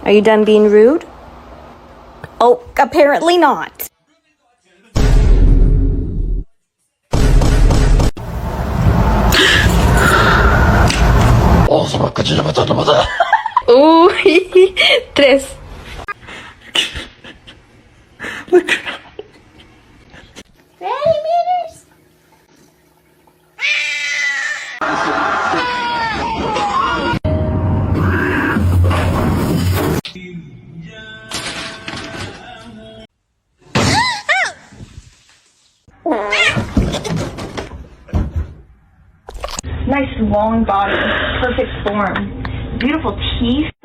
Are you done being rude? Oh, apparently not. Tres. Ready, meters? Nice long body, perfect form, beautiful teeth.